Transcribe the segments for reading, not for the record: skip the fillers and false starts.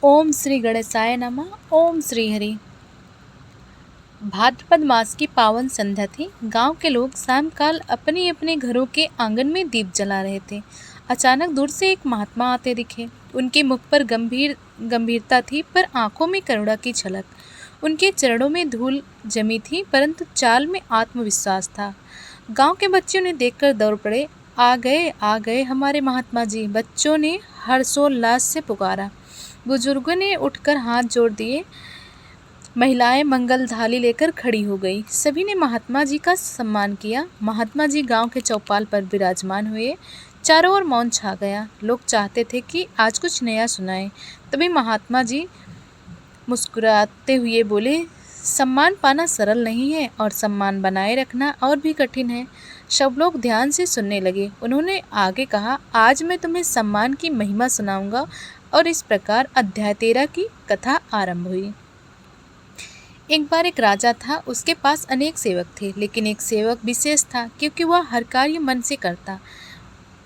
ओम श्री गणेशाय नमः। ओम श्री हरि। भाद्रपद मास की पावन संध्या थी। गांव के लोग सायंकाल अपने अपने घरों के आंगन में दीप जला रहे थे। अचानक दूर से एक महात्मा आते दिखे। उनके मुख पर गंभीरता थी, पर आंखों में करुणा की झलक। उनके चरणों में धूल जमी थी, परंतु चाल में आत्मविश्वास था। गांव के बच्चों ने देखकर दौड़ पड़े। आ गए हमारे महात्मा जी, बच्चों ने हर्षोल्लास से पुकारा। बुजुर्गों ने उठकर हाथ जोड़ दिए। महिलाएं मंगल थाली लेकर खड़ी हो गई। सभी ने महात्मा जी का सम्मान किया। महात्मा जी गांव के चौपाल पर विराजमान हुए। चारों ओर मौन छा गया। लोग चाहते थे कि आज कुछ नया सुनाए। तभी महात्मा जी मुस्कुराते हुए बोले, सम्मान पाना सरल नहीं है और सम्मान बनाए रखना और भी कठिन है। सब लोग ध्यान से सुनने लगे। उन्होंने आगे कहा, आज मैं तुम्हें सम्मान की महिमा सुनाऊंगा। और इस प्रकार अध्याय 13 की कथा आरंभ हुई। एक बार एक राजा था। उसके पास अनेक सेवक थे, लेकिन एक सेवक विशेष था क्योंकि वह हर कार्य मन से करता।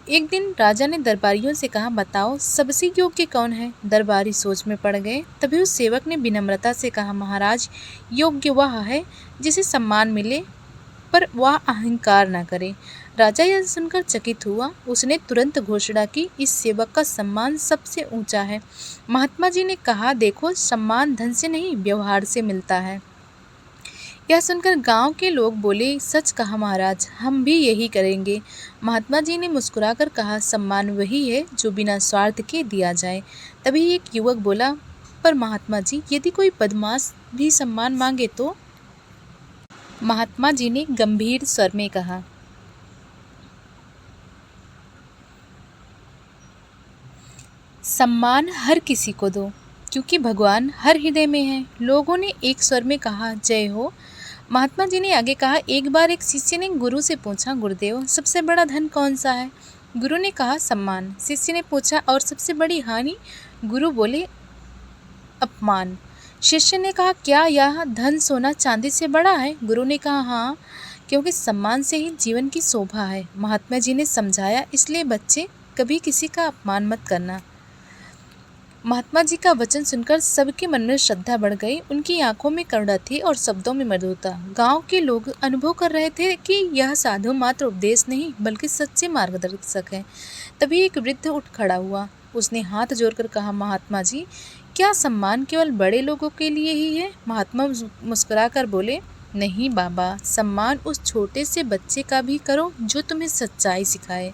एक दिन राजा ने दरबारियों से कहा, बताओ सबसे योग्य कौन है। दरबारी सोच में पड़ गए। तभी उस सेवक ने विनम्रता से कहा, महाराज, योग्य वह है जिसे सम्मान मिले पर वह अहंकार न करे। राजा यह सुनकर चकित हुआ। उसने तुरंत घोषणा की, इस सेवक का सम्मान सबसे ऊंचा है। महात्मा जी ने कहा, देखो, सम्मान धन से नहीं, व्यवहार से मिलता है। यह सुनकर गांव के लोग बोले, सच कहा महाराज, हम भी यही करेंगे। महात्मा जी ने मुस्कुराकर कहा, सम्मान वही है जो बिना स्वार्थ के दिया जाए। तभी एक युवक बोला, पर महात्मा जी, यदि कोई बदमाश भी सम्मान मांगे तो? महात्मा जी ने गंभीर स्वर में कहा, सम्मान हर किसी को दो, क्योंकि भगवान हर हृदय में है। लोगों ने एक स्वर में कहा, जय हो। महात्मा जी ने आगे कहा, एक बार एक शिष्य ने गुरु से पूछा, गुरुदेव, सबसे बड़ा धन कौन सा है? गुरु ने कहा, सम्मान। शिष्य ने पूछा, और सबसे बड़ी हानि? गुरु बोले, अपमान। शिष्य ने कहा, क्या यह धन सोना चांदी से बड़ा है? गुरु ने कहा, हाँ, क्योंकि सम्मान से ही जीवन की शोभा है। महात्मा जी ने समझाया, इसलिए बच्चे, कभी किसी का अपमान मत करना। महात्मा जी का वचन सुनकर सबके मन में श्रद्धा बढ़ गई। उनकी आंखों में करुणा थी और शब्दों में मधुरता। गांव के लोग अनुभव कर रहे थे कि यह साधु मात्र उपदेश नहीं, बल्कि सच्चे मार्गदर्शक है। तभी एक वृद्ध उठ खड़ा हुआ। उसने हाथ जोड़कर कहा, महात्मा जी, क्या सम्मान केवल बड़े लोगों के लिए ही है? महात्मा मुस्कुराकर बोले, नहीं बाबा, सम्मान उस छोटे से बच्चे का भी करो जो तुम्हें सच्चाई सिखाए।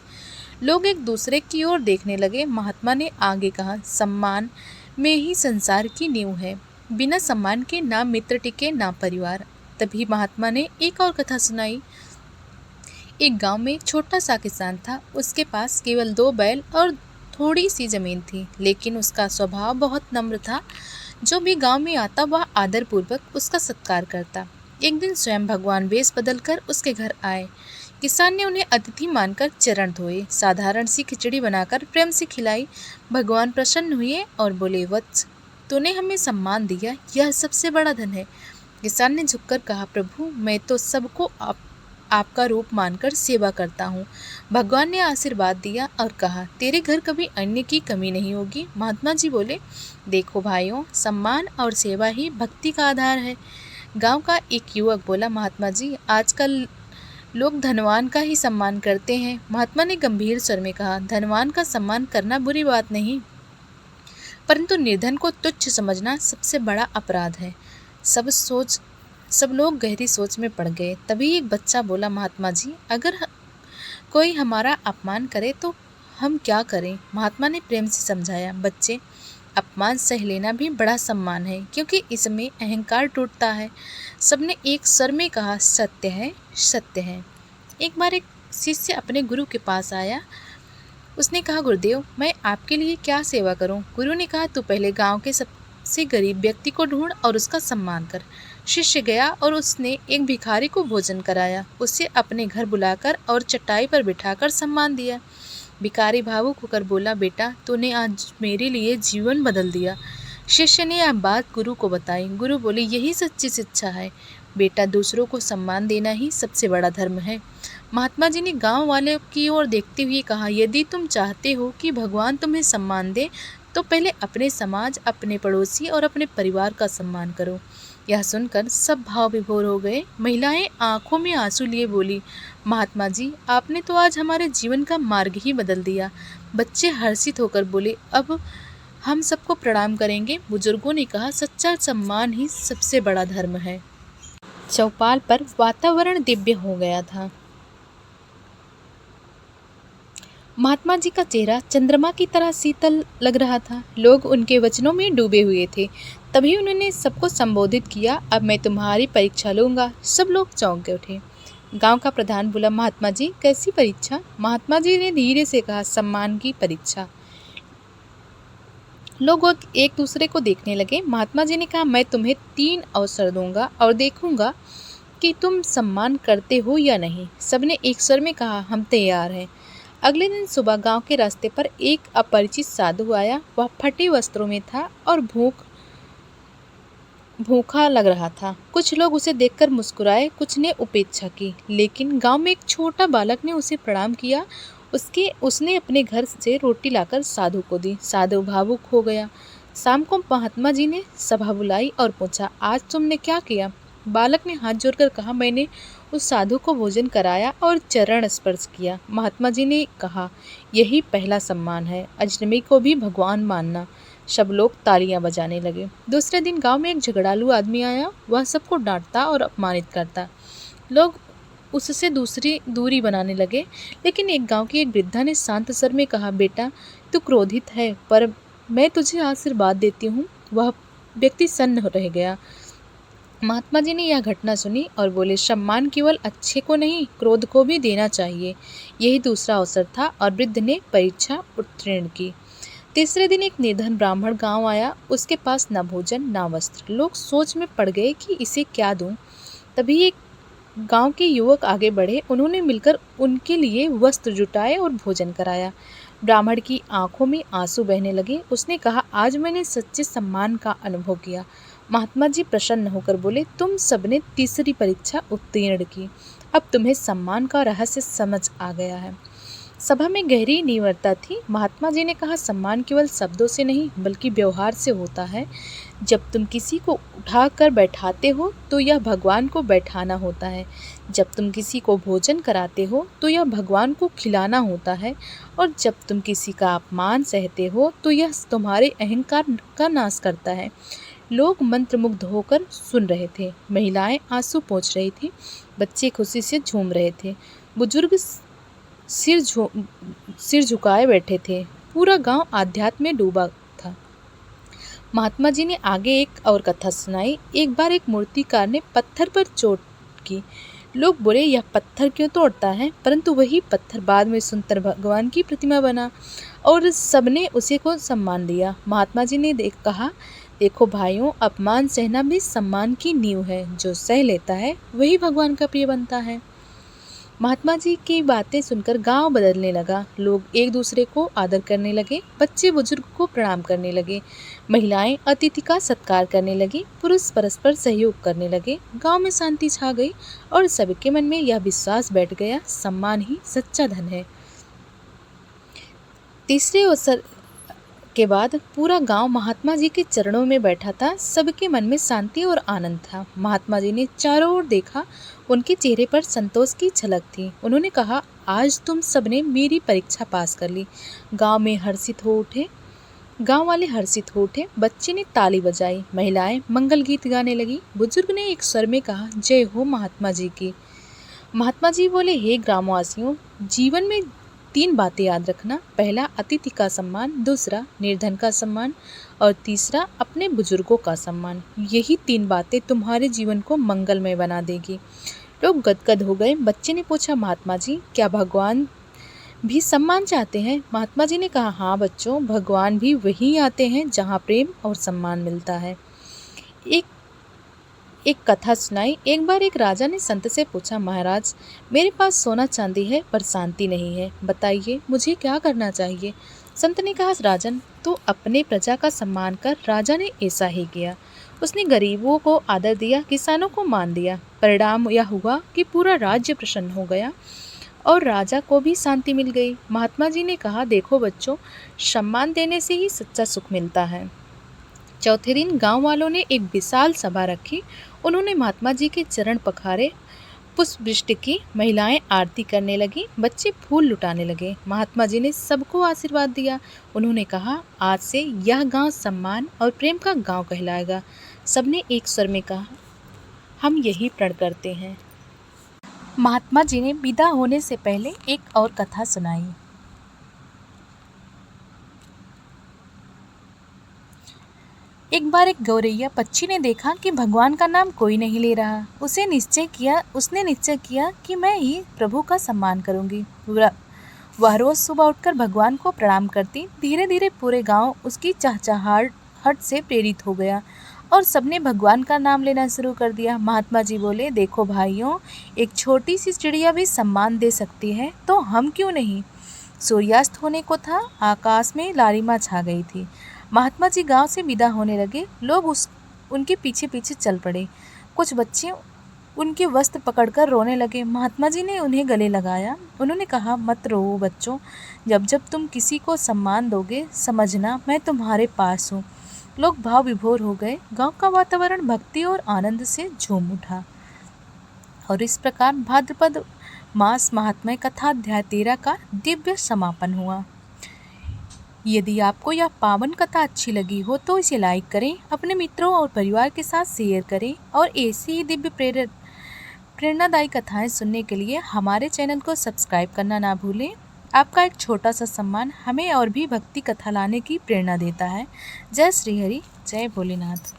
लोग एक दूसरे की ओर देखने लगे। महात्मा ने आगे कहा, सम्मान में ही संसार की नींव है। बिना सम्मान के ना मित्र टिके, ना परिवार। तभी महात्मा ने एक और कथा सुनाई। एक गांव में एक छोटा सा किसान था। उसके पास केवल 2 बैल और थोड़ी सी जमीन थी, लेकिन उसका स्वभाव बहुत नम्र था। जो भी गांव में आता वह आदरपूर्वक उसका सत्कार करता। एक दिन स्वयं भगवान वेश बदलकर उसके घर आए। किसान ने उन्हें अतिथि मानकर चरण धोए, साधारण सी खिचड़ी बनाकर प्रेम से खिलाई। भगवान प्रसन्न हुए और बोले, वत्स, तूने हमें सम्मान दिया, यह सबसे बड़ा धन है। किसान ने झुककर कहा, प्रभु, मैं तो सबको आपका रूप मानकर सेवा करता हूँ। भगवान ने आशीर्वाद दिया और कहा, तेरे घर कभी अन्न की कमी नहीं होगी। महात्मा जी बोले, देखो भाइयों, सम्मान और सेवा ही भक्ति का आधार है। गांव का एक युवक बोला, महात्मा जी, आजकल लोग धनवान का ही सम्मान करते हैं। महात्मा ने गंभीर स्वर में कहा, धनवान का सम्मान करना बुरी बात नहीं, परंतु निर्धन को तुच्छ समझना सबसे बड़ा अपराध है। सब लोग गहरी सोच में पड़ गए। तभी एक बच्चा बोला, महात्मा जी, अगर कोई हमारा अपमान करे तो हम क्या करें? महात्मा ने प्रेम से समझाया, बच्चे, अपमान सह लेना भी बड़ा सम्मान है, क्योंकि इसमें अहंकार टूटता है। सबने एक स्वर में कहा, सत्य है, सत्य है। एक बार एक शिष्य अपने गुरु के पास आया। उसने कहा, गुरुदेव, मैं आपके लिए क्या सेवा करूं? गुरु ने कहा, तू पहले गांव के सबसे गरीब व्यक्ति को ढूंढ और उसका सम्मान कर। शिष्य गया और उसने एक भिखारी को भोजन कराया। उसे अपने घर बुलाकर और चटाई पर बिठाकर सम्मान दिया। भिखारी भावुक होकर बोला, बेटा, तूने आज मेरे लिए जीवन बदल दिया। शिष्य ने यह बात गुरु को बताई। गुरु बोले, यही सच्ची शिक्षा है बेटा, दूसरों को सम्मान देना ही सबसे बड़ा धर्म है। महात्मा जी ने गांव वाले की ओर देखते हुए कहा, यदि तुम चाहते हो कि भगवान तुम्हें सम्मान दे तो पहले अपने समाज, अपने पड़ोसी और अपने परिवार का सम्मान करो। यह सुनकर सब भाव विभोर हो गए। महिलाएं आंखों में आंसू लिए बोली, महात्मा जी, आपने तो आज हमारे जीवन का मार्ग ही बदल दिया। बच्चे हर्षित होकर बोले, अब हम सबको प्रणाम करेंगे। बुजुर्गों ने कहा, सच्चा सम्मान ही सबसे बड़ा धर्म है। चौपाल पर वातावरण दिव्य हो गया था। महात्मा जी का चेहरा चंद्रमा की तरह शीतल लग रहा था। लोग उनके वचनों में डूबे हुए थे। तभी उन्होंने सबको संबोधित किया, अब मैं तुम्हारी परीक्षा लूंगा। सब लोग चौंक के उठे। गांव का प्रधान बोला, महात्मा जी, कैसी परीक्षा? महात्मा जी ने धीरे से कहा, सम्मान की परीक्षा। लोग एक दूसरे को देखने लगे। महात्मा जी ने कहा, मैं तुम्हें 3 अवसर दूंगा और देखूंगा कि तुम सम्मान करते हो या नहीं। सबने एक स्वर में कहा, हम तैयार हैं। अगले दिन सुबह गांव के रास्ते पर एक अपरिचित साधु आया। वह फटे वस्त्रों में था और भूखा लग रहा था। कुछ लोग उसे देखकर मुस्कुराए, कुछ ने उपेक्षा की, लेकिन गांव में एक छोटा बालक ने उसे प्रणाम किया। उसने अपने घर से रोटी लाकर साधु को दी। साधु भावुक हो गया। शाम को महात्मा जी ने सभा बुलाई और पूछा, आज तुमने क्या किया? बालक ने हाथ जोड़कर कहा, मैंने उस साधु को भोजन कराया और चरण स्पर्श किया। महात्मा जी ने कहा, यही पहला सम्मान है, अजनबी को भी भगवान मानना। सब लोग तालियां बजाने लगे। दूसरे दिन गांव में एक झगड़ालू आदमी आया। वह सबको डांटता और अपमानित करता। लोग उससे दूरी बनाने लगे, लेकिन एक गांव की एक वृद्धा ने शांत स्वर में कहा, बेटा, तू क्रोधित है, पर मैं तुझे आशीर्वाद देती हूँ। वह व्यक्ति सन्न रह गया। महात्मा जी ने यह घटना सुनी और बोले, सम्मान केवल अच्छे को नहीं, क्रोध को भी देना चाहिए। यही दूसरा अवसर था और वृद्ध ने परीक्षा उत्तीर्ण की। तीसरे दिन एक निर्धन ब्राह्मण गांव आया। उसके पास न भोजन न वस्त्र। लोग सोच में पड़ गए कि इसे क्या दूं। तभी एक गांव के युवक आगे बढ़े। उन्होंने मिलकर उनके लिए वस्त्र जुटाए और भोजन कराया। ब्राह्मण की आंखों में आंसू बहने लगे। उसने कहा, आज मैंने सच्चे सम्मान का अनुभव किया। महात्मा जी प्रसन्न होकर बोले, तुम सबने तीसरी परीक्षा उत्तीर्ण की। अब तुम्हें सम्मान का रहस्य समझ आ गया है। सभा में गहरी नीरवता थी। महात्मा जी ने कहा, सम्मान केवल शब्दों से नहीं बल्कि व्यवहार से होता है। जब तुम किसी को उठाकर बैठाते हो तो यह भगवान को बैठाना होता है। जब तुम किसी को भोजन कराते हो तो यह भगवान को खिलाना होता है। और जब तुम किसी का अपमान सहते हो तो यह तुम्हारे अहंकार का नाश करता है। लोग मंत्रमुग्ध होकर सुन रहे थे। महिलाएं आंसू पोंछ रही थी। बच्चे खुशी से झूम रहे थे। बुजुर्ग सिर झुकाए बैठे थे। पूरा गांव आध्यात्म में डूबा था। महात्मा जी ने आगे एक और कथा सुनाई। एक बार एक मूर्तिकार ने पत्थर पर चोट की। लोग बोले, यह पत्थर क्यों तोड़ता है? परंतु वही पत्थर बाद में सुंदर भगवान की प्रतिमा बना और सबने उसे को सम्मान दिया। महात्मा जी ने कहा, देखो भाइयों, अपमान सहना भी सम्मान की नींव है। जो सह लेता है वही भगवान का प्रिय बनता है। महात्मा जी की बातें सुनकर गांव बदलने लगा। लोग एक दूसरे को आदर करने लगे। बच्चे बुजुर्ग को प्रणाम करने लगे। महिलाएं अतिथि का सत्कार करने लगी। पुरुष परस्पर सहयोग करने लगे। गांव में शांति छा गई और सबके मन में यह विश्वास बैठ गया, सम्मान ही सच्चा धन है। तीसरे अवसर के बाद पूरा गांव महात्मा जी के चरणों में बैठा था। सबके मन में शांति और आनंद था। महात्मा जी ने चारों ओर देखा। उनके चेहरे पर संतोष की झलक थी। उन्होंने कहा, आज तुम सबने मेरी परीक्षा पास कर ली। गांव वाले हर्षित हो उठे। बच्चे ने ताली बजाई। महिलाएं मंगल गीत गाने लगी। बुजुर्ग ने एक स्वर में कहा, जय हो महात्मा जी की। महात्मा जी बोले, हे ग्रामवासियों, जीवन में 3 बातें याद रखना। पहला, अतिथि का सम्मान। दूसरा, निर्धन का सम्मान। और तीसरा, अपने बुजुर्गों का सम्मान। यही 3 बातें तुम्हारे जीवन को मंगलमय बना देगी। लोग गदगद हो गए। बच्चे ने पूछा, महात्मा जी, क्या भगवान भी सम्मान चाहते हैं? महात्मा जी ने कहा, हाँ बच्चों, भगवान भी वहीं आते हैं जहाँ प्रेम और सम्मान मिलता है। एक कथा सुनाई। एक बार एक राजा ने संत से पूछा, महाराज, मेरे पास सोना चांदी है पर शांति नहीं है, बताइए मुझे क्या करना चाहिए? संत ने कहा, राजन, तू अपने प्रजा का सम्मान कर। राजा ने ऐसा ही किया। उसने गरीबों को आदर दिया, किसानों को मान दिया। परिणाम यह हुआ कि पूरा राज्य प्रसन्न हो गया और राजा को भी शांति मिल गई। महात्मा जी ने कहा, देखो बच्चों, सम्मान देने से ही सच्चा सुख मिलता है। चौथे दिन गांव वालों ने एक विशाल सभा रखी। उन्होंने महात्मा जी के चरण पखारे, पुष्प वृष्टि की, महिलाएं आरती करने लगी, बच्चे फूल लुटाने लगे। महात्मा जी ने सबको आशीर्वाद दिया। उन्होंने कहा, आज से यह गांव सम्मान और प्रेम का गांव कहलाएगा। सबने एक स्वर में कहा, हम यही प्रण करते हैं। महात्मा जी ने विदा होने से पहले एक और कथा सुनाई। एक बार एक गौरैया पक्षी ने देखा कि भगवान का नाम कोई नहीं ले रहा। उसने निश्चय किया कि मैं ही प्रभु का सम्मान करूंगी। वह रोज सुबह उठकर भगवान को प्रणाम करती। धीरे धीरे पूरे गांव उसकी चहचहाहट से प्रेरित हो गया और सबने भगवान का नाम लेना शुरू कर दिया। महात्मा जी बोले, देखो भाइयों, एक छोटी सी चिड़िया भी सम्मान दे सकती है, तो हम क्यों नहीं। सूर्यास्त होने को था, आकाश में लालिमा छा गई थी। महात्मा जी गांव से विदा होने लगे। लोग उनके पीछे पीछे चल पड़े। कुछ बच्चे उनके वस्त्र पकड़कर रोने लगे। महात्मा जी ने उन्हें गले लगाया। उन्होंने कहा, मत रो बच्चों, जब जब तुम किसी को सम्मान दोगे, समझना मैं तुम्हारे पास हूँ। लोग भाव विभोर हो गए। गांव का वातावरण भक्ति और आनंद से झूम उठा। और इस प्रकार भाद्रपद मास महात्म्य कथा अध्याय 13 का दिव्य समापन हुआ। यदि आपको यह पावन कथा अच्छी लगी हो तो इसे लाइक करें, अपने मित्रों और परिवार के साथ शेयर करें और ऐसी ही दिव्य प्रेरणादायी कथाएं सुनने के लिए हमारे चैनल को सब्सक्राइब करना ना भूलें। आपका एक छोटा सा सम्मान हमें और भी भक्ति कथा लाने की प्रेरणा देता है। जय श्री हरि, जय भोलेनाथ।